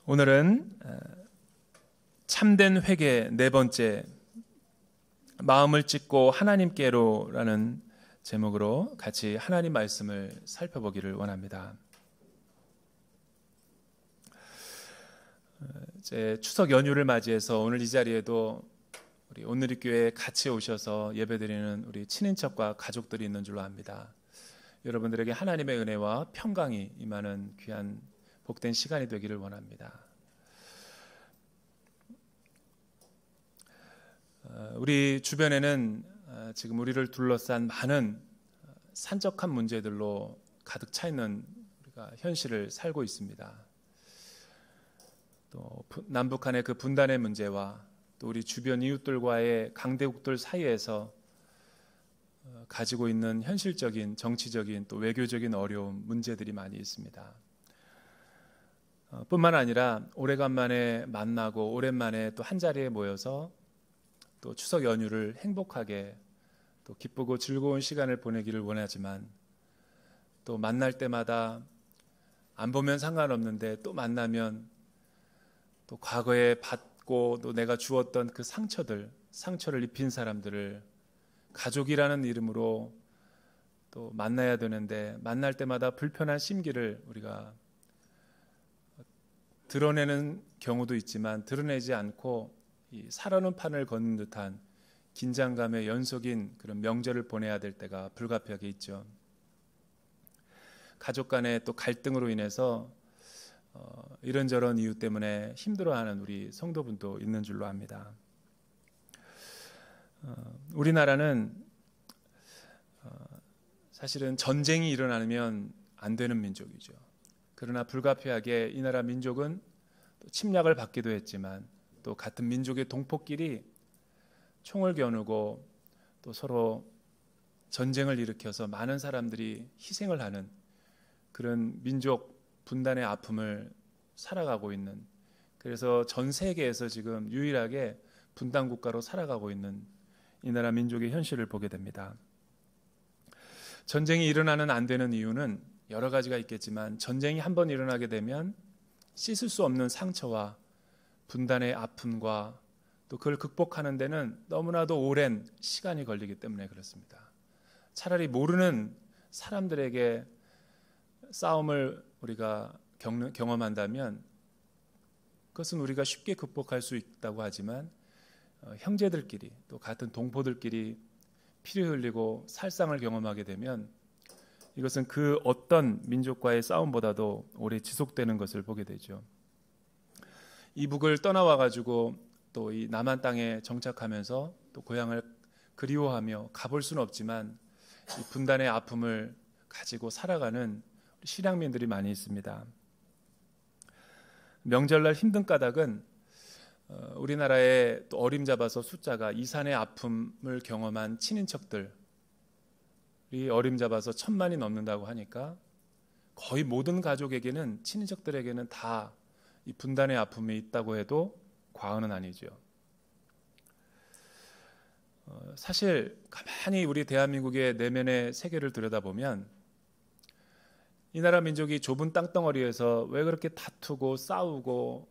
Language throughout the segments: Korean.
오늘은 참된 회개 네 번째, 마음을 찢고 하나님께로라는 제목으로 같이 하나님 말씀을 살펴보기를 원합니다. 이제 추석 연휴를 맞이해서 오늘 이 자리에도 우리 온누리 교회에 같이 오셔서 예배드리는 우리 친인척과 가족들이 있는 줄로 압니다. 여러분들에게 하나님의 은혜와 평강이 임하는 귀한 복된 시간이 되기를 원합니다. 우리 주변에는 지금 우리를 둘러싼 많은 산적한 문제들로 가득 차 있는 우리가 현실을 살고 있습니다. 또 남북 간의 그 분단의 문제와 또 우리 주변 이웃들과의 강대국들 사이에서 가지고 있는 현실적인 정치적인 또 외교적인 어려움 문제들이 많이 있습니다. 뿐만 아니라 오래간만에 만나고 오랜만에 또 한자리에 모여서 또 추석 연휴를 행복하게 또 기쁘고 즐거운 시간을 보내기를 원하지만 또 만날 때마다 안 보면 상관없는데 또 만나면 또 과거에 받고 또 내가 주었던 그 상처를 입힌 사람들을 가족이라는 이름으로 또 만나야 되는데 만날 때마다 불편한 심기를 우리가 드러내는 경우도 있지만 드러내지 않고 이 살아는 판을 걷는 듯한 긴장감의 연속인 그런 명절을 보내야 될 때가 불가피하게 있죠. 가족 간의 또 갈등으로 인해서 이런저런 이유 때문에 힘들어하는 우리 성도분도 있는 줄로 압니다. 우리나라는 사실은 전쟁이 일어나면 안 되는 민족이죠. 그러나 불가피하게 이 나라 민족은 또 침략을 받기도 했지만 또 같은 민족의 동포끼리 총을 겨누고 또 서로 전쟁을 일으켜서 많은 사람들이 희생을 하는 그런 민족 분단의 아픔을 살아가고 있는, 그래서 전 세계에서 지금 유일하게 분단 국가로 살아가고 있는 이 나라 민족의 현실을 보게 됩니다. 전쟁이 일어나는 안 되는 이유는 여러 가지가 있겠지만 전쟁이 한번 일어나게 되면 씻을 수 없는 상처와 분단의 아픔과 또 그걸 극복하는 데는 너무나도 오랜 시간이 걸리기 때문에 그렇습니다. 차라리 모르는 사람들에게 싸움을 우리가 경험한다면 그것은 우리가 쉽게 극복할 수 있다고 하지만 형제들끼리 또 같은 동포들끼리 피를 흘리고 살상을 경험하게 되면 이것은 그 어떤 민족과의 싸움보다도 오래 지속되는 것을 보게 되죠. 이북을 떠나와 가지고 또 이 남한 땅에 정착하면서 또 고향을 그리워하며 가볼 수는 없지만 이 분단의 아픔을 가지고 살아가는 실향민들이 많이 있습니다. 명절날 힘든 까닭은 우리나라에 또 어림잡아서 숫자가 이산의 아픔을 경험한 친인척들이 어림잡아서 1000만이 넘는다고 하니까 거의 모든 가족에게는, 친인척들에게는 다 이 분단의 아픔이 있다고 해도 과언은 아니죠. 사실 가만히 우리 대한민국의 내면의 세계를 들여다보면 이 나라 민족이 좁은 땅덩어리에서 왜 그렇게 다투고 싸우고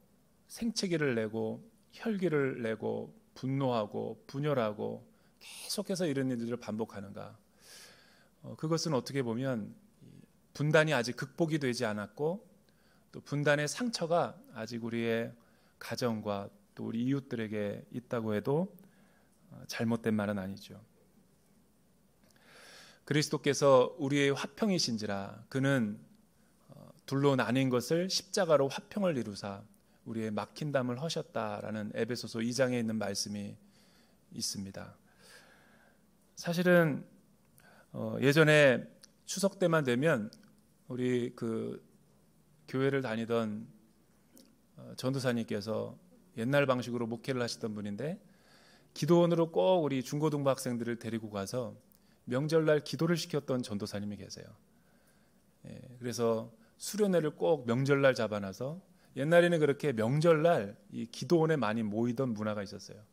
생채기를 내고 혈기를 내고 분노하고 분열하고 계속해서 이런 일들을 반복하는가? 그것은 어떻게 보면 분단이 아직 극복이 되지 않았고 또 분단의 상처가 아직 우리의 가정과 또 우리 이웃들에게 있다고 해도 잘못된 말은 아니죠. 그리스도께서 우리의 화평이신지라 그는 둘로 나뉜 것을 십자가로 화평을 이루사 우리의 막힌 담을 허셨다라는 에베소서 2장에 있는 말씀이 있습니다. 사실은 예전에 추석 때만 되면 우리 그 교회를 다니던 전도사님께서 옛날 방식으로 목회를 하시던 분인데 기도원으로 꼭 우리 중고등부 학생들을 데리고 가서 명절날 기도를 시켰던 전도사님이 계세요. 그래서 수련회를 꼭 명절날 잡아놔서 옛날에는 그렇게 명절날 이 기도원에 많이 모이던 문화가 있었어요.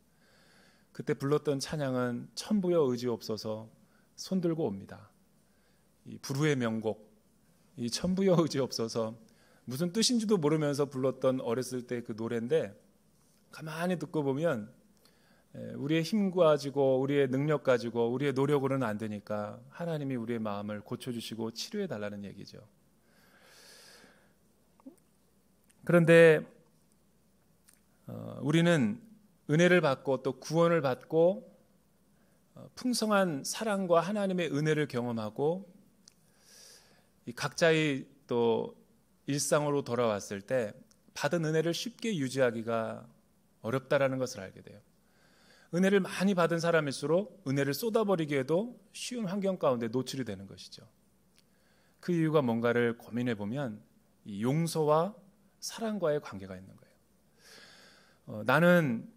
그때 불렀던 찬양은 천부여 의지옵소서 손들고 옵니다. 이 불후의 명곡, 이 천부여 의지옵소서 무슨 뜻인지도 모르면서 불렀던 어렸을 때 그 노래인데, 가만히 듣고 보면 우리의 힘 가지고 우리의 능력 가지고 우리의 노력으로는 안 되니까 하나님이 우리의 마음을 고쳐주시고 치료해 달라는 얘기죠. 그런데 우리는 은혜를 받고 또 구원을 받고 풍성한 사랑과 하나님의 은혜를 경험하고 이 각자의 또 일상으로 돌아왔을 때 받은 은혜를 쉽게 유지하기가 어렵다라는 것을 알게 돼요. 은혜를 많이 받은 사람일수록 은혜를 쏟아버리기에도 쉬운 환경 가운데 노출이 되는 것이죠. 그 이유가 뭔가를 고민해 보면 이 용서와 사랑과의 관계가 있는 거예요. 나는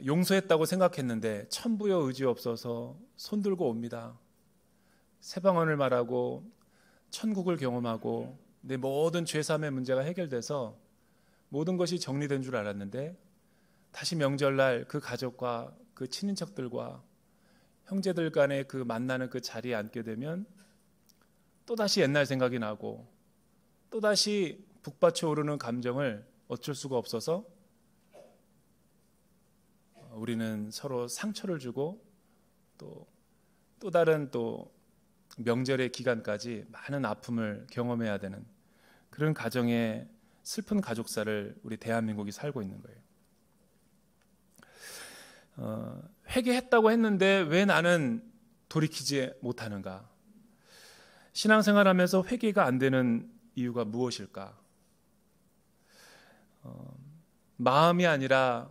용서했다고 생각했는데 천부여 의지 없어서 손들고 옵니다. 새 방언을 말하고 천국을 경험하고 내 모든 죄사함의 문제가 해결돼서 모든 것이 정리된 줄 알았는데 다시 명절날 그 가족과 그 친인척들과 형제들 간에 그 만나는 그 자리에 앉게 되면 또다시 옛날 생각이 나고 또다시 북받쳐 오르는 감정을 어쩔 수가 없어서 우리는 서로 상처를 주고 또 다른 또 명절의 기간까지 많은 아픔을 경험해야 되는 그런 가정의 슬픈 가족사를 우리 대한민국이 살고 있는 거예요. 회개했다고 했는데 왜 나는 돌이키지 못하는가? 신앙생활하면서 회개가 안 되는 이유가 무엇일까? 마음이 아니라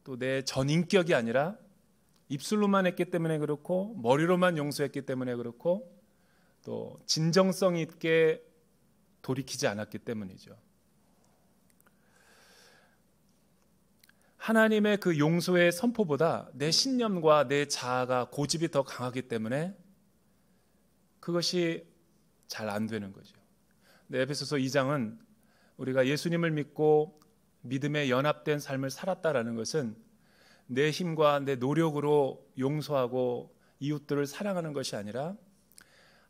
또 내 전인격이 아니라 입술로만 했기 때문에 그렇고 머리로만 용서했기 때문에 그렇고 또 진정성 있게 돌이키지 않았기 때문이죠. 하나님의 그 용서의 선포보다 내 신념과 내 자아가 고집이 더 강하기 때문에 그것이 잘 안 되는 거죠. 에베소서 2장은 우리가 예수님을 믿고 믿음에 연합된 삶을 살았다라는 것은 내 힘과 내 노력으로 용서하고 이웃들을 사랑하는 것이 아니라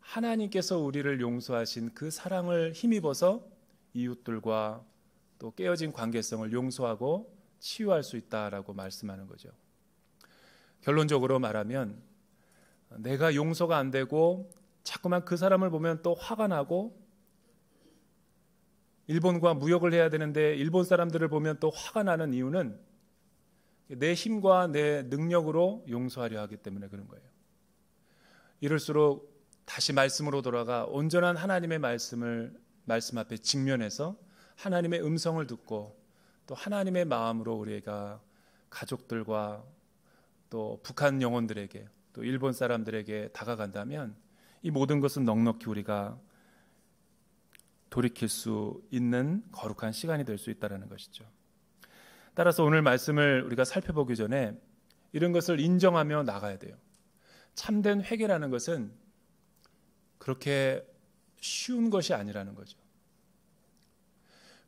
하나님께서 우리를 용서하신 그 사랑을 힘입어서 이웃들과 또 깨어진 관계성을 용서하고 치유할 수 있다라고 말씀하는 거죠. 결론적으로 말하면 내가 용서가 안 되고 자꾸만 그 사람을 보면 또 화가 나고 일본과 무역을 해야 되는데 일본 사람들을 보면 또 화가 나는 이유는 내 힘과 내 능력으로 용서하려 하기 때문에 그런 거예요. 이럴수록 다시 말씀으로 돌아가 온전한 하나님의 말씀 앞에 직면해서 하나님의 음성을 듣고 또 하나님의 마음으로 우리가 가족들과 또 북한 영혼들에게 또 일본 사람들에게 다가간다면 이 모든 것은 넉넉히 우리가 돌이킬 수 있는 거룩한 시간이 될 수 있다는 것이죠. 따라서 오늘 말씀을 우리가 살펴보기 전에 이런 것을 인정하며 나가야 돼요. 참된 회개라는 것은 그렇게 쉬운 것이 아니라는 거죠.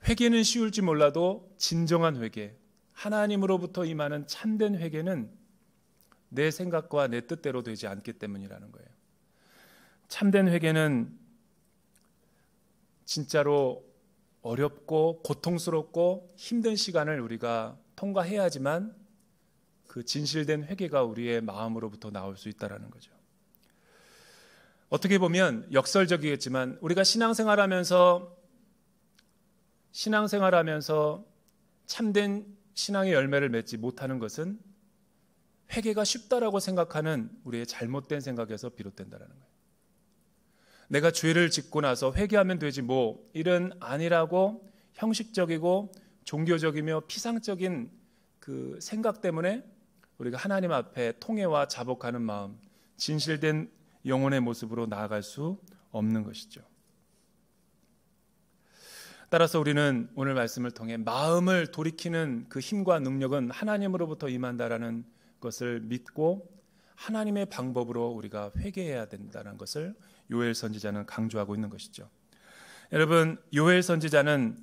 회개는 쉬울지 몰라도 진정한 회개, 하나님으로부터 임하는 참된 회개는 내 생각과 내 뜻대로 되지 않기 때문이라는 거예요. 참된 회개는 진짜로 어렵고 고통스럽고 힘든 시간을 우리가 통과해야 하지만 그 진실된 회개가 우리의 마음으로부터 나올 수 있다는 거죠. 어떻게 보면 역설적이겠지만 우리가 신앙생활하면서 참된 신앙의 열매를 맺지 못하는 것은 회개가 쉽다라고 생각하는 우리의 잘못된 생각에서 비롯된다는 거예요. 내가 죄를 짓고 나서 회개하면 되지 뭐 이런 아니라고 형식적이고 종교적이며 피상적인 그 생각 때문에 우리가 하나님 앞에 통회와 자복하는 마음, 진실된 영혼의 모습으로 나아갈 수 없는 것이죠. 따라서 우리는 오늘 말씀을 통해 마음을 돌이키는 그 힘과 능력은 하나님으로부터 임한다라는 것을 믿고 하나님의 방법으로 우리가 회개해야 된다는 것을 요엘 선지자는 강조하고 있는 것이죠. 여러분, 요엘 선지자는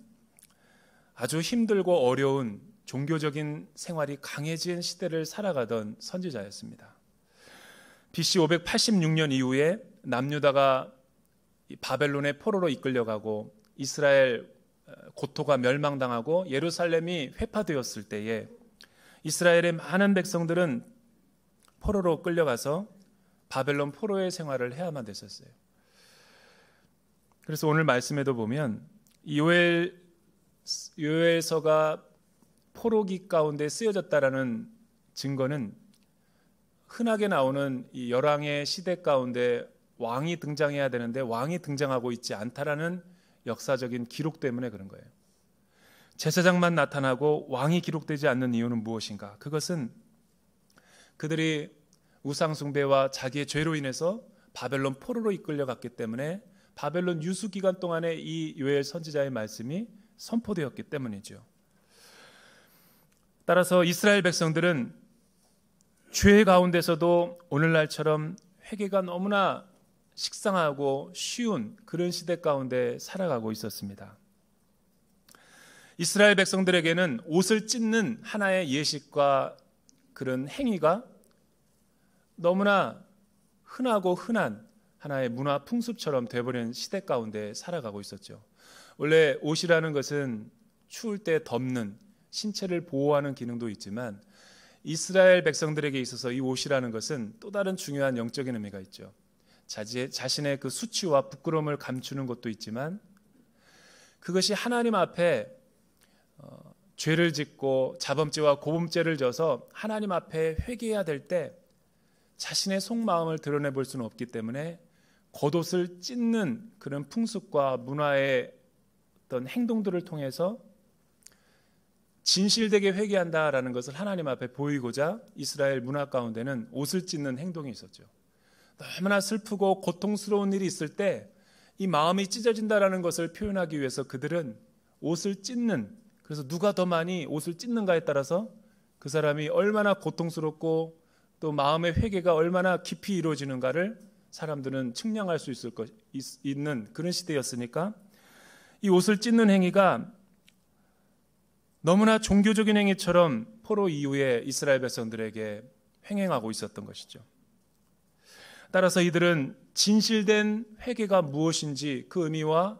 아주 힘들고 어려운 종교적인 생활이 강해진 시대를 살아가던 선지자였습니다. BC 586년 이후에 남유다가 바벨론의 포로로 이끌려가고 이스라엘 고토가 멸망당하고 예루살렘이 회파되었을 때에 이스라엘의 많은 백성들은 포로로 끌려가서 바벨론 포로의 생활을 해야만 됐었어요. 그래서 오늘 말씀에도 보면 요엘서가 포로기 가운데 쓰여졌다라는 증거는 흔하게 나오는 이 열왕의 시대 가운데 왕이 등장해야 되는데 왕이 등장하고 있지 않다라는 역사적인 기록 때문에 그런 거예요. 제사장만 나타나고 왕이 기록되지 않는 이유는 무엇인가? 그것은 그들이 우상 숭배와 자기의 죄로 인해서 바벨론 포로로 이끌려갔기 때문에 바벨론 유수 기간 동안에 이 요엘 선지자의 말씀이 선포되었기 때문이죠. 따라서 이스라엘 백성들은 죄 가운데서도 오늘날처럼 회개가 너무나 식상하고 쉬운 그런 시대 가운데 살아가고 있었습니다. 이스라엘 백성들에게는 옷을 찢는 하나의 예식과 그런 행위가 너무나 흔하고 흔한 하나의 문화 풍습처럼 되어버린 시대 가운데 살아가고 있었죠. 원래 옷이라는 것은 추울 때 덮는 신체를 보호하는 기능도 있지만 이스라엘 백성들에게 있어서 이 옷이라는 것은 또 다른 중요한 영적인 의미가 있죠. 자신의 그 수치와 부끄러움을 감추는 것도 있지만 그것이 하나님 앞에 죄를 짓고 자범죄와 고범죄를 져서 하나님 앞에 회개해야 될 때 자신의 속마음을 드러내 볼 수는 없기 때문에 겉옷을 찢는 그런 풍습과 문화의 어떤 행동들을 통해서 진실되게 회개한다라는 것을 하나님 앞에 보이고자 이스라엘 문화 가운데는 옷을 찢는 행동이 있었죠. 너무나 슬프고 고통스러운 일이 있을 때 이 마음이 찢어진다라는 것을 표현하기 위해서 그들은 옷을 찢는, 그래서 누가 더 많이 옷을 찢는가에 따라서 그 사람이 얼마나 고통스럽고 또 마음의 회개가 얼마나 깊이 이루어지는가를 사람들은 측량할 수 있는 그런 시대였으니까 이 옷을 찢는 행위가 너무나 종교적인 행위처럼 포로 이후에 이스라엘 백성들에게 횡행하고 있었던 것이죠. 따라서 이들은 진실된 회개가 무엇인지 그 의미와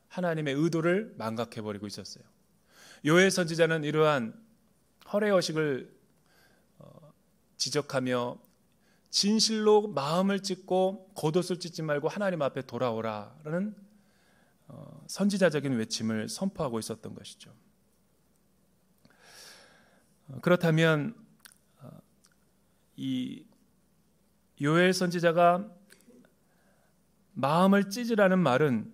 하나님의 의도를 망각해버리고 있었어요. 요엘 선지자는 이러한 허례허식을 지적하며 진실로 마음을 찢고 겉옷을 찢지 말고 하나님 앞에 돌아오라라는 선지자적인 외침을 선포하고 있었던 것이죠. 그렇다면 이 요엘 선지자가 마음을 찢으라는 말은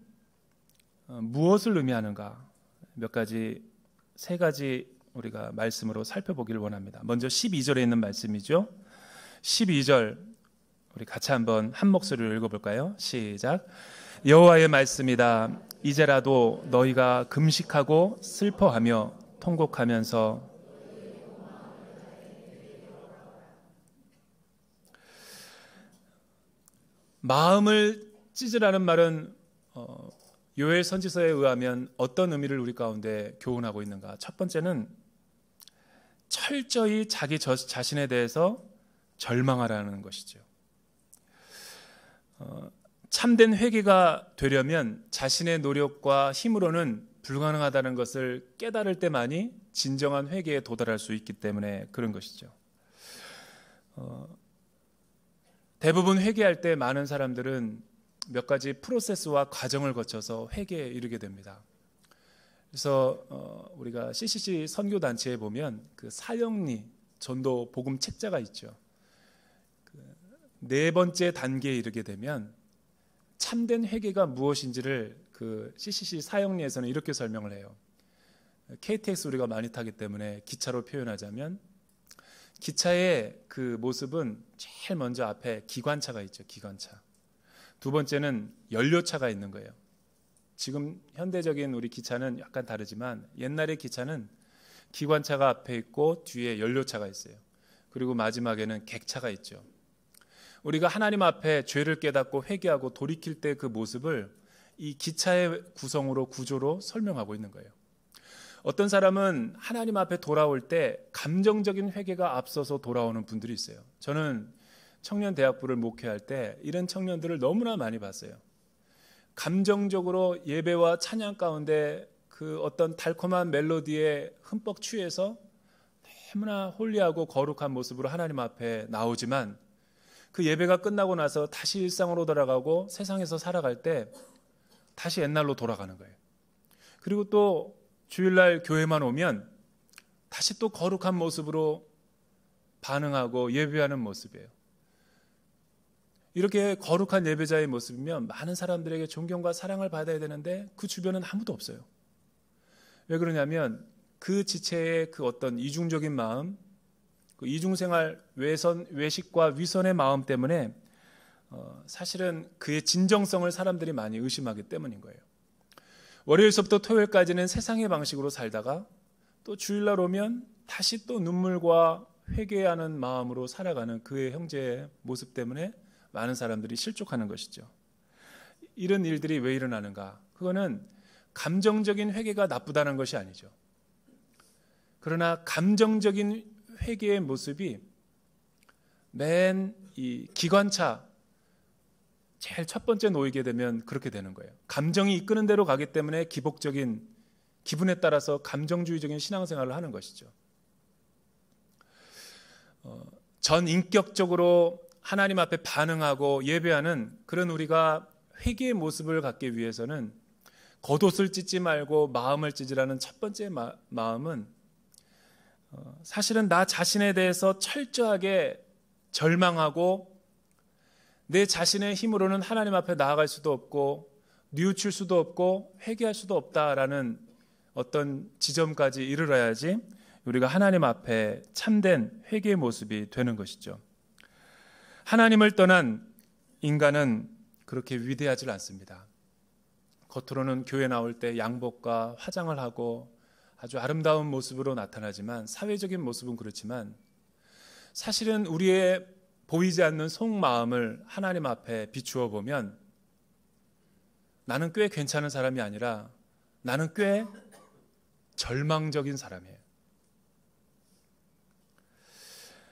무엇을 의미하는가? 세 가지 우리가 말씀으로 살펴보기를 원합니다. 먼저 12절에 있는 말씀이죠. 12절 우리 같이 한번 한 목소리로 읽어볼까요? 시작. 여호와의 말씀이다. 이제라도 너희가 금식하고 슬퍼하며 통곡하면서 마음을 찢으라는 말은 요엘 선지서에 의하면 어떤 의미를 우리 가운데 교훈하고 있는가? 첫 번째는 철저히 자기 자신에 대해서 절망하라는 것이죠. 참된 회개가 되려면 자신의 노력과 힘으로는 불가능하다는 것을 깨달을 때만이 진정한 회개에 도달할 수 있기 때문에 그런 것이죠. 대부분 회개할 때 많은 사람들은 몇 가지 프로세스와 과정을 거쳐서 회개에 이르게 됩니다. 그래서 우리가 CCC 선교단체에 보면 그 사형리 전도 복음 책자가 있죠. 네 번째 단계에 이르게 되면 참된 회개가 무엇인지를 그 CCC 사형리에서는 이렇게 설명을 해요. KTX 우리가 많이 타기 때문에 기차로 표현하자면 기차의 그 모습은 제일 먼저 앞에 기관차가 있죠. 기관차. 두 번째는 연료차가 있는 거예요. 지금 현대적인 우리 기차는 약간 다르지만 옛날의 기차는 기관차가 앞에 있고 뒤에 연료차가 있어요. 그리고 마지막에는 객차가 있죠. 우리가 하나님 앞에 죄를 깨닫고 회개하고 돌이킬 때 그 모습을 이 기차의 구조로 설명하고 있는 거예요. 어떤 사람은 하나님 앞에 돌아올 때 감정적인 회개가 앞서서 돌아오는 분들이 있어요. 저는 청년 대학부를 목회할 때 이런 청년들을 너무나 많이 봤어요. 감정적으로 예배와 찬양 가운데 그 어떤 달콤한 멜로디에 흠뻑 취해서 너무나 홀리하고 거룩한 모습으로 하나님 앞에 나오지만 그 예배가 끝나고 나서 다시 일상으로 돌아가고 세상에서 살아갈 때 다시 옛날로 돌아가는 거예요. 그리고 또 주일날 교회만 오면 다시 또 거룩한 모습으로 반응하고 예배하는 모습이에요. 이렇게 거룩한 예배자의 모습이면 많은 사람들에게 존경과 사랑을 받아야 되는데 그 주변은 아무도 없어요. 왜 그러냐면 그 지체의 그 어떤 이중적인 마음, 그 이중생활 외식과 위선의 마음 때문에 사실은 그의 진정성을 사람들이 많이 의심하기 때문인 거예요. 월요일서부터 토요일까지는 세상의 방식으로 살다가 또 주일날 오면 다시 또 눈물과 회개하는 마음으로 살아가는 그의 형제의 모습 때문에 많은 사람들이 실족하는 것이죠. 이런 일들이 왜 일어나는가? 그거는 감정적인 회개가 나쁘다는 것이 아니죠. 그러나 감정적인 회개의 모습이 맨 이 기관차 제일 첫 번째 놓이게 되면 그렇게 되는 거예요. 감정이 이끄는 대로 가기 때문에 기복적인 기분에 따라서 감정주의적인 신앙생활을 하는 것이죠. 전인격적으로 하나님 앞에 반응하고 예배하는 그런 우리가 회개의 모습을 갖기 위해서는 겉옷을 찢지 말고 마음을 찢으라는 첫 번째 마음은 사실은 나 자신에 대해서 철저하게 절망하고 내 자신의 힘으로는 하나님 앞에 나아갈 수도 없고 뉘우칠 수도 없고 회개할 수도 없다라는 어떤 지점까지 이르러야지 우리가 하나님 앞에 참된 회개의 모습이 되는 것이죠. 하나님을 떠난 인간은 그렇게 위대하지 않습니다. 겉으로는 교회 나올 때 양복과 화장을 하고 아주 아름다운 모습으로 나타나지만 사회적인 모습은 그렇지만 사실은 우리의 보이지 않는 속마음을 하나님 앞에 비추어 보면 나는 꽤 괜찮은 사람이 아니라 나는 꽤 절망적인 사람이에요.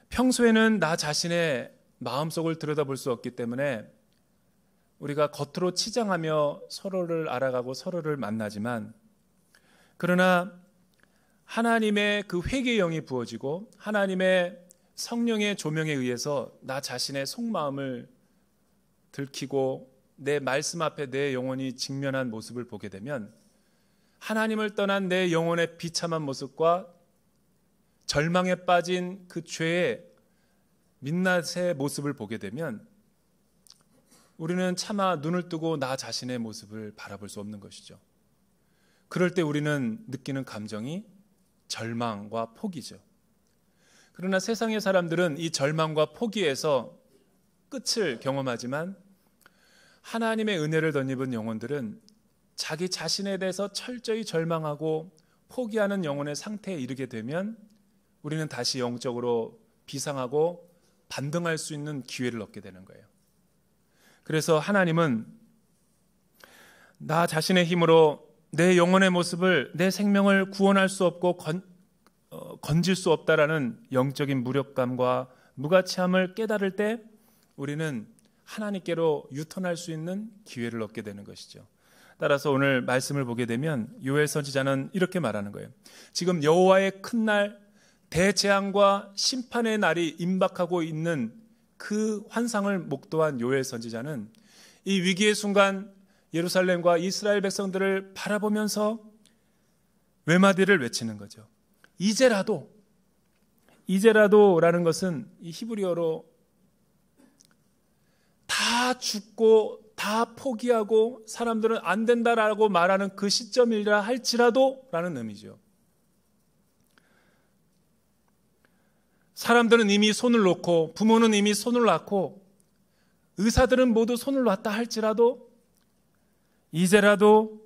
평소에는 나 자신의 마음속을 들여다볼 수 없기 때문에 우리가 겉으로 치장하며 서로를 알아가고 서로를 만나지만 그러나 하나님의 그 회개의 영이 부어지고 하나님의 성령의 조명에 의해서 나 자신의 속마음을 들키고 내 말씀 앞에 내 영혼이 직면한 모습을 보게 되면 하나님을 떠난 내 영혼의 비참한 모습과 절망에 빠진 그 죄의 민낯의 모습을 보게 되면 우리는 차마 눈을 뜨고 나 자신의 모습을 바라볼 수 없는 것이죠. 그럴 때 우리는 느끼는 감정이 절망과 포기죠. 그러나 세상의 사람들은 이 절망과 포기에서 끝을 경험하지만 하나님의 은혜를 덧입은 영혼들은 자기 자신에 대해서 철저히 절망하고 포기하는 영혼의 상태에 이르게 되면 우리는 다시 영적으로 비상하고 반등할 수 있는 기회를 얻게 되는 거예요. 그래서 하나님은 나 자신의 힘으로 내 영혼의 모습을 내 생명을 구원할 수 없고 건질 수 없다라는 영적인 무력감과 무가치함을 깨달을 때 우리는 하나님께로 유턴할 수 있는 기회를 얻게 되는 것이죠. 따라서 오늘 말씀을 보게 되면 요엘 선지자는 이렇게 말하는 거예요. 지금 여호와의 큰 날 대재앙과 심판의 날이 임박하고 있는 그 환상을 목도한 요엘 선지자는 이 위기의 순간 예루살렘과 이스라엘 백성들을 바라보면서 외마디를 외치는 거죠. 이제라도라는 것은 이 히브리어로 다 죽고 다 포기하고 사람들은 안 된다라고 말하는 그 시점이라 할지라도 라는 의미죠. 사람들은 이미 손을 놓고 부모는 이미 손을 놨고 의사들은 모두 손을 놨다 할지라도 이제라도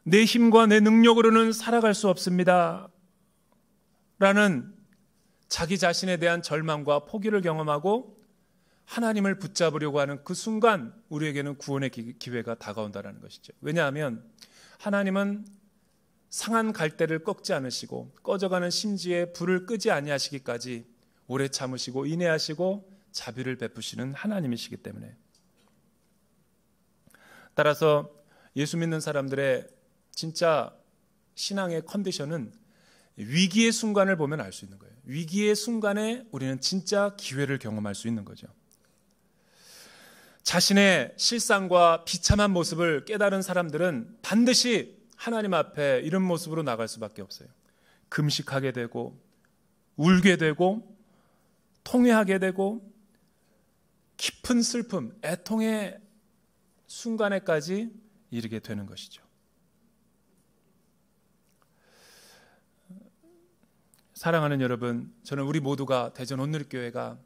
내 힘과 내 능력으로는 살아갈 수 없습니다 라는 자기 자신에 대한 절망과 포기를 경험하고 하나님을 붙잡으려고 하는 그 순간 우리에게는 구원의 기회가 다가온다는 것이죠. 왜냐하면 하나님은 상한 갈대를 꺾지 않으시고 꺼져가는 심지에 불을 끄지 아니하시기까지 오래 참으시고 인내하시고 자비를 베푸시는 하나님이시기 때문에 따라서 예수 믿는 사람들의 진짜 신앙의 컨디션은 위기의 순간을 보면 알 수 있는 거예요. 위기의 순간에 우리는 진짜 기회를 경험할 수 있는 거죠. 자신의 실상과 비참한 모습을 깨달은 사람들은 반드시 하나님 앞에 이런 모습으로 나갈 수밖에 없어요. 금식하게 되고 울게 되고 통회하게 되고 깊은 슬픔, 애통의 순간에까지 이르게 되는 것이죠. 사랑하는 여러분, 저는 우리 모두가 대전 온누리교회가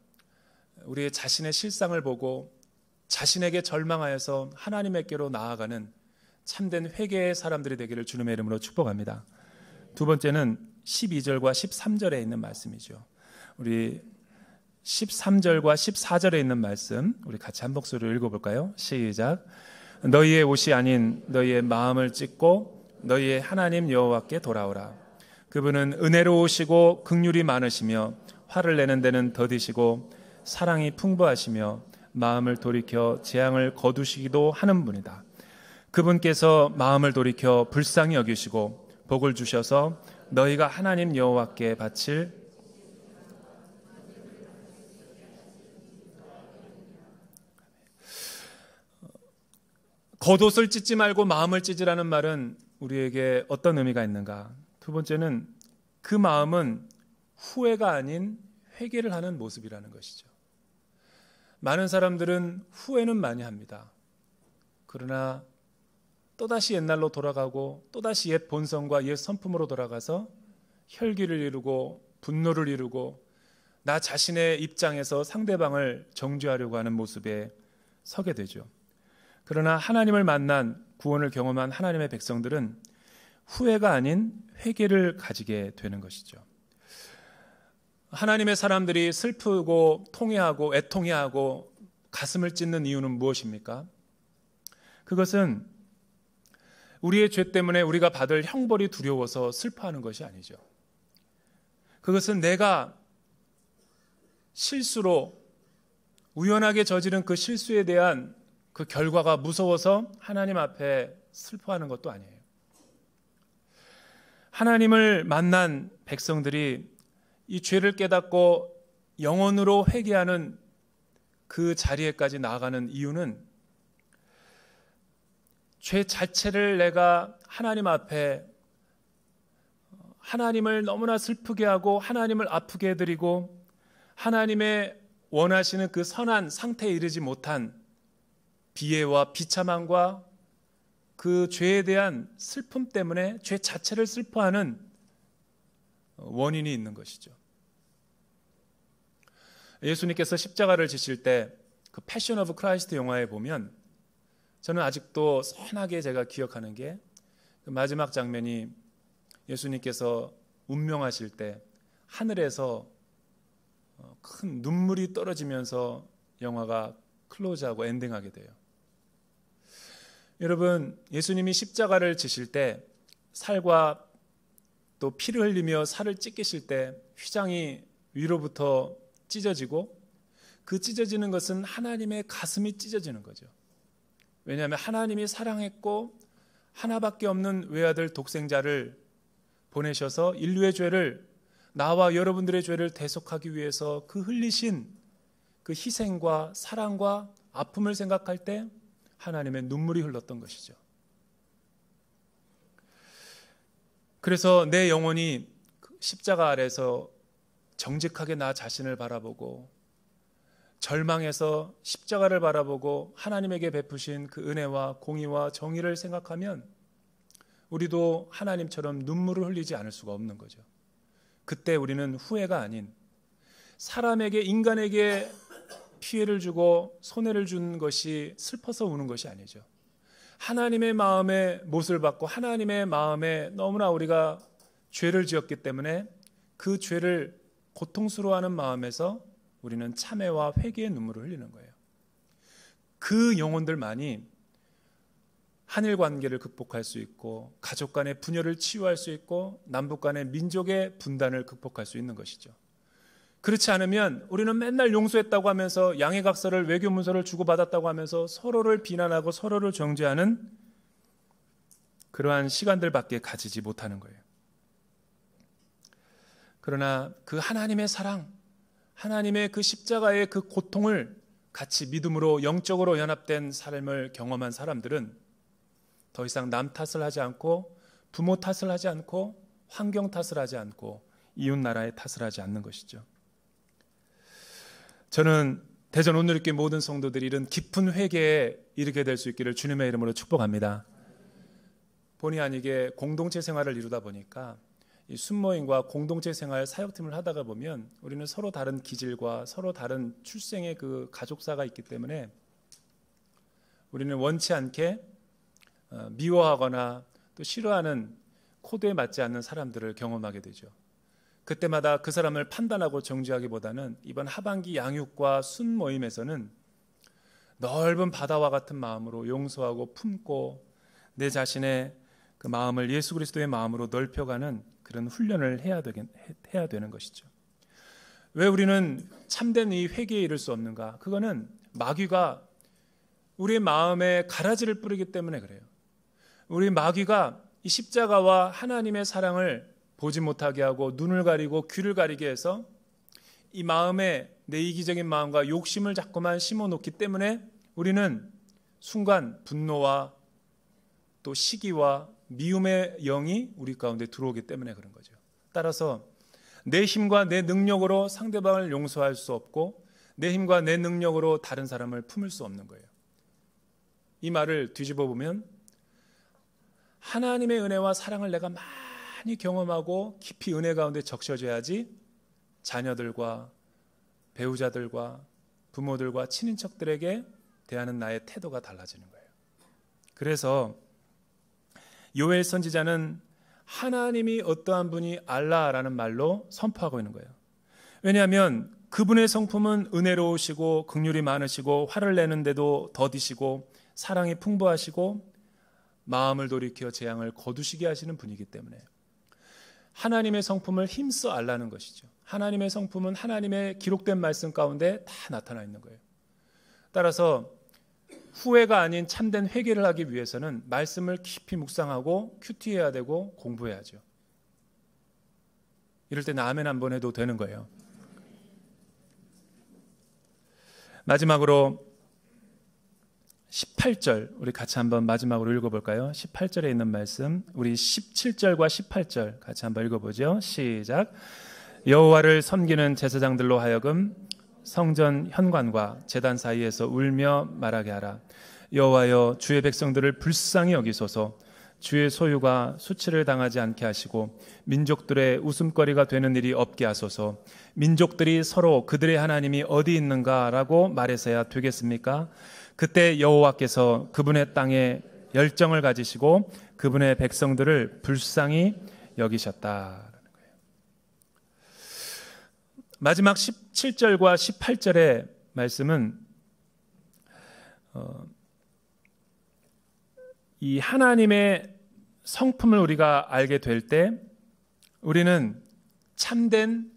우리의 자신의 실상을 보고 자신에게 절망하여서 하나님께로 나아가는 참된 회개의 사람들이 되기를 주님의 이름으로 축복합니다. 두 번째는 12절과 13절에 있는 말씀이죠. 우리 13절과 14절에 있는 말씀 우리 같이 한 목소리로 읽어볼까요? 시작. 너희의 옷이 아닌 너희의 마음을 찢고 너희의 하나님 여호와께 돌아오라. 그분은 은혜로우시고 긍휼이 많으시며 화를 내는 데는 더디시고 사랑이 풍부하시며 마음을 돌이켜 재앙을 거두시기도 하는 분이다. 그분께서 마음을 돌이켜 불쌍히 여기시고 복을 주셔서 너희가 하나님 여호와께 바칠 겉옷을 찢지 말고 마음을 찢으라는 말은 우리에게 어떤 의미가 있는가? 두 번째는 그 마음은 후회가 아닌 회개를 하는 모습이라는 것이죠. 많은 사람들은 후회는 많이 합니다. 그러나 또다시 옛날로 돌아가고 또다시 옛 본성과 옛 성품으로 돌아가서 혈기를 이루고 분노를 이루고 나 자신의 입장에서 상대방을 정죄하려고 하는 모습에 서게 되죠. 그러나 하나님을 만난 구원을 경험한 하나님의 백성들은 후회가 아닌 회개를 가지게 되는 것이죠. 하나님의 사람들이 슬프고 통회하고 애통해하고 가슴을 찢는 이유는 무엇입니까? 그것은 우리의 죄 때문에 우리가 받을 형벌이 두려워서 슬퍼하는 것이 아니죠. 그것은 내가 실수로 우연하게 저지른 그 실수에 대한 그 결과가 무서워서 하나님 앞에 슬퍼하는 것도 아니에요. 하나님을 만난 백성들이 이 죄를 깨닫고 영혼으로 회개하는 그 자리에까지 나아가는 이유는 죄 자체를 내가 하나님 앞에 하나님을 너무나 슬프게 하고 하나님을 아프게 해드리고 하나님의 원하시는 그 선한 상태에 이르지 못한 비애와 비참함과 그 죄에 대한 슬픔 때문에 죄 자체를 슬퍼하는 원인이 있는 것이죠. 예수님께서 십자가를 지실 때 그 패션 오브 크라이스트 영화에 보면 저는 아직도 선하게 제가 기억하는 게 그 마지막 장면이 예수님께서 운명하실 때 하늘에서 큰 눈물이 떨어지면서 영화가 클로즈하고 엔딩하게 돼요. 여러분, 예수님이 십자가를 지실 때 살과 또 피를 흘리며 살을 찢기실 때 휘장이 위로부터 찢어지고 그 찢어지는 것은 하나님의 가슴이 찢어지는 거죠. 왜냐하면 하나님이 사랑했고 하나밖에 없는 외아들 독생자를 보내셔서 인류의 죄를 나와 여러분들의 죄를 대속하기 위해서 그 흘리신 그 희생과 사랑과 아픔을 생각할 때 하나님의 눈물이 흘렀던 것이죠. 그래서 내 영혼이 십자가 아래서 정직하게 나 자신을 바라보고 절망해서 십자가를 바라보고 하나님에게 베푸신 그 은혜와 공의와 정의를 생각하면 우리도 하나님처럼 눈물을 흘리지 않을 수가 없는 거죠. 그때 우리는 후회가 아닌 사람에게 인간에게 피해를 주고 손해를 준 것이 슬퍼서 우는 것이 아니죠. 하나님의 마음에 못을 받고 하나님의 마음에 너무나 우리가 죄를 지었기 때문에 그 죄를 고통스러워하는 마음에서 우리는 참회와 회개의 눈물을 흘리는 거예요. 그 영혼들만이 한일 관계를 극복할 수 있고 가족 간의 분열을 치유할 수 있고 남북 간의 민족의 분단을 극복할 수 있는 것이죠. 그렇지 않으면 우리는 맨날 용서했다고 하면서 양해각서를, 외교문서를 주고받았다고 하면서 서로를 비난하고 서로를 정죄하는 그러한 시간들밖에 가지지 못하는 거예요. 그러나 그 하나님의 사랑, 하나님의 그 십자가의 그 고통을 같이 믿음으로 영적으로 연합된 삶을 경험한 사람들은 더 이상 남 탓을 하지 않고 부모 탓을 하지 않고 환경 탓을 하지 않고 이웃 나라의 탓을 하지 않는 것이죠. 저는 대전 온누리교회 모든 성도들이 이런 깊은 회개에 이르게 될 수 있기를 주님의 이름으로 축복합니다. 본의 아니게 공동체 생활을 이루다 보니까 이 순모임과 공동체 생활 사역팀을 하다가 보면 우리는 서로 다른 기질과 서로 다른 출생의 그 가족사가 있기 때문에 우리는 원치 않게 미워하거나 또 싫어하는 코드에 맞지 않는 사람들을 경험하게 되죠. 그때마다 그 사람을 판단하고 정죄하기보다는 이번 하반기 양육과 순모임에서는 넓은 바다와 같은 마음으로 용서하고 품고 내 자신의 그 마음을 예수 그리스도의 마음으로 넓혀가는 그런 훈련을 해야 되는 것이죠. 왜 우리는 참된 이 회개에 이를 수 없는가? 그거는 마귀가 우리의 마음에 가라지를 뿌리기 때문에 그래요. 우리 마귀가 이 십자가와 하나님의 사랑을 보지 못하게 하고 눈을 가리고 귀를 가리게 해서 이 마음에 내 이기적인 마음과 욕심을 자꾸만 심어놓기 때문에 우리는 순간 분노와 또 시기와 미움의 영이 우리 가운데 들어오기 때문에 그런 거죠. 따라서 내 힘과 내 능력으로 상대방을 용서할 수 없고 내 힘과 내 능력으로 다른 사람을 품을 수 없는 거예요. 이 말을 뒤집어 보면 하나님의 은혜와 사랑을 내가 많이 경험하고 깊이 은혜 가운데 적셔져야지 자녀들과 배우자들과 부모들과 친인척들에게 대하는 나의 태도가 달라지는 거예요. 그래서 요엘 선지자는 하나님이 어떠한 분이 알라라는 말로 선포하고 있는 거예요. 왜냐하면 그분의 성품은 은혜로우시고 긍휼이 많으시고 화를 내는데도 더디시고 사랑이 풍부하시고 마음을 돌이켜 재앙을 거두시게 하시는 분이기 때문에 하나님의 성품을 힘써 알라는 것이죠. 하나님의 성품은 하나님의 기록된 말씀 가운데 다 나타나 있는 거예요. 따라서 후회가 아닌 참된 회개를 하기 위해서는 말씀을 깊이 묵상하고 큐티해야 되고 공부해야죠. 이럴 때는 아멘 한번 해도 되는 거예요. 마지막으로 18절 우리 같이 한번 마지막으로 읽어볼까요? 18절에 있는 말씀 우리 17절과 18절 같이 한번 읽어보죠. 시작. 여호와를 섬기는 제사장들로 하여금 성전 현관과 제단 사이에서 울며 말하게 하라. 여호와여 주의 백성들을 불쌍히 여기소서. 주의 소유가 수치를 당하지 않게 하시고 민족들의 웃음거리가 되는 일이 없게 하소서. 민족들이 서로 그들의 하나님이 어디 있는가라고 말해서야 되겠습니까? 그때 여호와께서 그분의 땅에 열정을 가지시고 그분의 백성들을 불쌍히 여기셨다. 마지막 17절과 18절의 말씀은 이 하나님의 성품을 우리가 알게 될 때 우리는 참된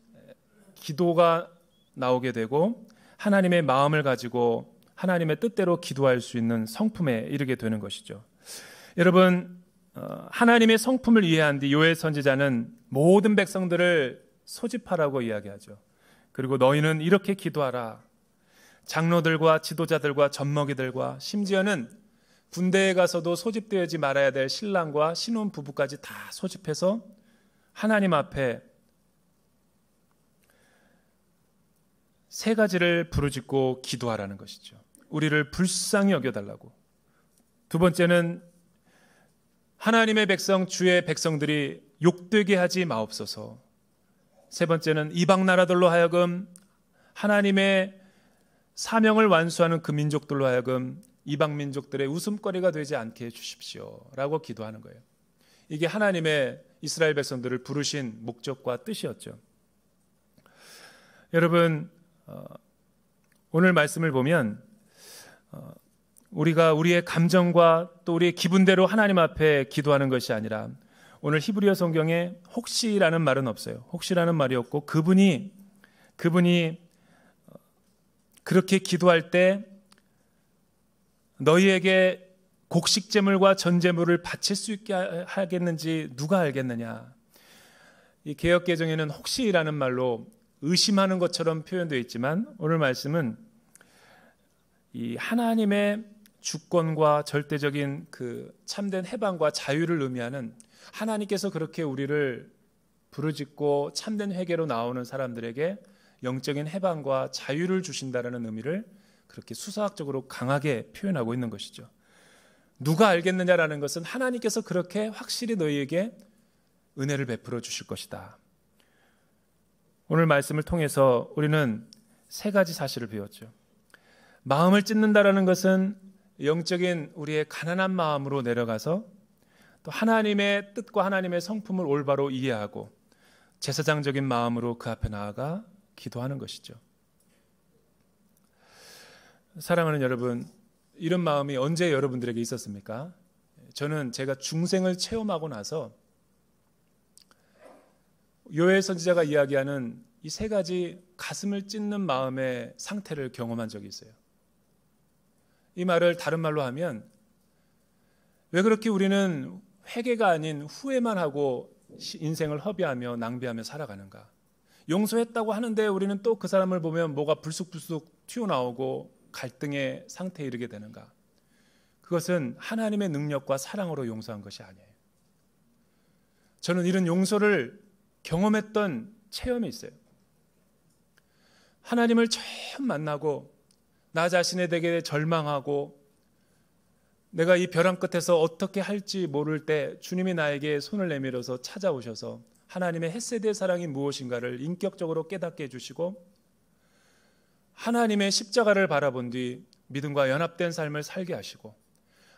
기도가 나오게 되고 하나님의 마음을 가지고 하나님의 뜻대로 기도할 수 있는 성품에 이르게 되는 것이죠. 여러분, 하나님의 성품을 이해한 뒤 요엘 선지자는 모든 백성들을 소집하라고 이야기하죠. 그리고 너희는 이렇게 기도하라. 장로들과 지도자들과 젖먹이들과 심지어는 군대에 가서도 소집되지 말아야 될 신랑과 신혼 부부까지 다 소집해서 하나님 앞에 세 가지를 부르짖고 기도하라는 것이죠. 우리를 불쌍히 여겨달라고. 두 번째는 하나님의 백성, 주의 백성들이 욕되게 하지 마옵소서. 세 번째는 이방 나라들로 하여금 하나님의 사명을 완수하는 그 민족들로 하여금 이방 민족들의 웃음거리가 되지 않게 해주십시오 라고 기도하는 거예요. 이게 하나님의 이스라엘 백성들을 부르신 목적과 뜻이었죠. 여러분, 오늘 말씀을 보면 우리가 우리의 감정과 또 우리의 기분대로 하나님 앞에 기도하는 것이 아니라 오늘 히브리어 성경에 혹시라는 말은 없어요. 혹시라는 말이 없고 그분이 그분이 그렇게 기도할 때 너희에게 곡식제물과 전제물을 바칠 수 있게 하겠는지 누가 알겠느냐. 이 개역개정에는 혹시라는 말로 의심하는 것처럼 표현되어 있지만 오늘 말씀은 이 하나님의 주권과 절대적인 그 참된 해방과 자유를 의미하는, 하나님께서 그렇게 우리를 부르짖고 참된 회개로 나오는 사람들에게 영적인 해방과 자유를 주신다라는 의미를 그렇게 수사학적으로 강하게 표현하고 있는 것이죠. 누가 알겠느냐라는 것은 하나님께서 그렇게 확실히 너희에게 은혜를 베풀어 주실 것이다. 오늘 말씀을 통해서 우리는 세 가지 사실을 배웠죠. 마음을 찢는다라는 것은 영적인 우리의 가난한 마음으로 내려가서 또 하나님의 뜻과 하나님의 성품을 올바로 이해하고 제사장적인 마음으로 그 앞에 나아가 기도하는 것이죠. 사랑하는 여러분, 이런 마음이 언제 여러분들에게 있었습니까? 저는 제가 중생을 체험하고 나서 요엘 선지자가 이야기하는 이 세 가지 가슴을 찢는 마음의 상태를 경험한 적이 있어요. 이 말을 다른 말로 하면, 왜 그렇게 우리는 회개가 아닌 후회만 하고 인생을 허비하며 낭비하며 살아가는가? 용서했다고 하는데 우리는 또 그 사람을 보면 뭐가 불쑥불쑥 튀어나오고 갈등의 상태에 이르게 되는가? 그것은 하나님의 능력과 사랑으로 용서한 것이 아니에요. 저는 이런 용서를 경험했던 체험이 있어요. 하나님을 처음 만나고 나 자신에 대해 절망하고 내가 이 벼랑 끝에서 어떻게 할지 모를 때 주님이 나에게 손을 내밀어서 찾아오셔서 하나님의 헷세대의 사랑이 무엇인가를 인격적으로 깨닫게 해주시고 하나님의 십자가를 바라본 뒤 믿음과 연합된 삶을 살게 하시고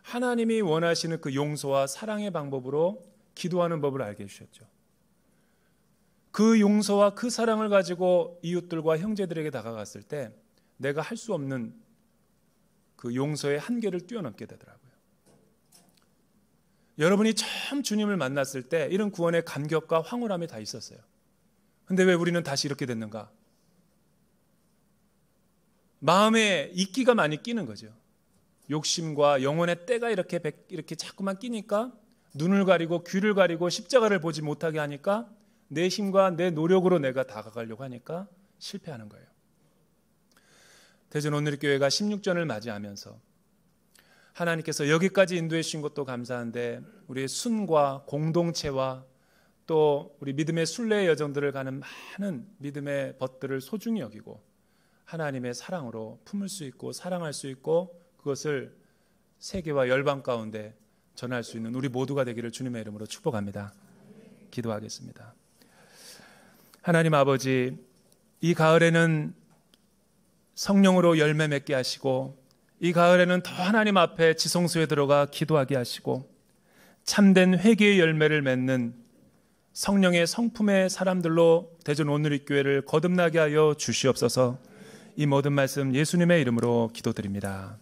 하나님이 원하시는 그 용서와 사랑의 방법으로 기도하는 법을 알게 해주셨죠. 그 용서와 그 사랑을 가지고 이웃들과 형제들에게 다가갔을 때 내가 할 수 없는 그 용서의 한계를 뛰어넘게 되더라고요. 여러분이 처음 주님을 만났을 때 이런 구원의 감격과 황홀함이 다 있었어요. 근데 왜 우리는 다시 이렇게 됐는가? 마음에 이끼가 많이 끼는 거죠. 욕심과 영혼의 때가 이렇게 자꾸만 끼니까 눈을 가리고 귀를 가리고 십자가를 보지 못하게 하니까 내 힘과 내 노력으로 내가 다가가려고 하니까 실패하는 거예요. 대전 온누리교회가 16전을 맞이하면서 하나님께서 여기까지 인도해 주신 것도 감사한데 우리의 순과 공동체와 또 우리 믿음의 순례의 여정들을 가는 많은 믿음의 벗들을 소중히 여기고 하나님의 사랑으로 품을 수 있고 사랑할 수 있고 그것을 세계와 열방 가운데 전할 수 있는 우리 모두가 되기를 주님의 이름으로 축복합니다. 기도하겠습니다. 하나님 아버지, 이 가을에는 성령으로 열매 맺게 하시고 이 가을에는 더 하나님 앞에 지성소에 들어가 기도하게 하시고 참된 회개의 열매를 맺는 성령의 성품의 사람들로 대전 온누리교회를 거듭나게 하여 주시옵소서. 이 모든 말씀 예수님의 이름으로 기도드립니다.